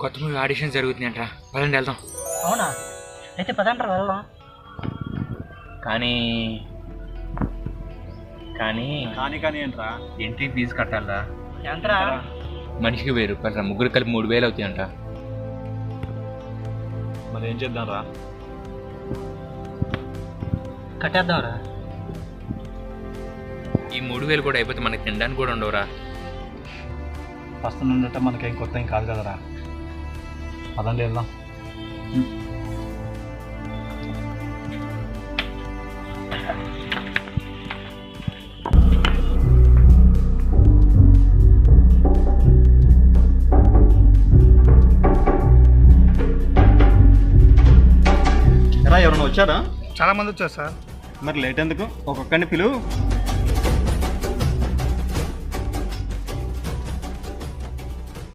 కొత్త movie audition జరుగుతుంది అంటారా, పదండి వెళ్దాం. అవునా? అయితే పదంటారు వెళ్దాం. కానీ కానీ కానీ కానీ ఏంట్రా? ఎంట్రీ ఫీజు కట్టాలరా. ఎంతరా? మనిషికి 1000 రూపాయలు రా, ముగ్గురు కలిపి 3000 అవుతాయంట. మరి ఏం చేద్దాం రా? కట్టేద్దాంరా. ఈ 3000 కూడా అయిపోతే మనకి తినడానికి కూడా ఉండవురా. ఫస్ట్ నుండి మనకేం కొత్త ఏం కాదు కదరా. పదండి వెళ్దాం. ఎవరైనా వచ్చారా? చాలా మంది వచ్చారు సార్. మరి లేట్ ఎందుకు? ఒక్కొక్కరిని పిలువు.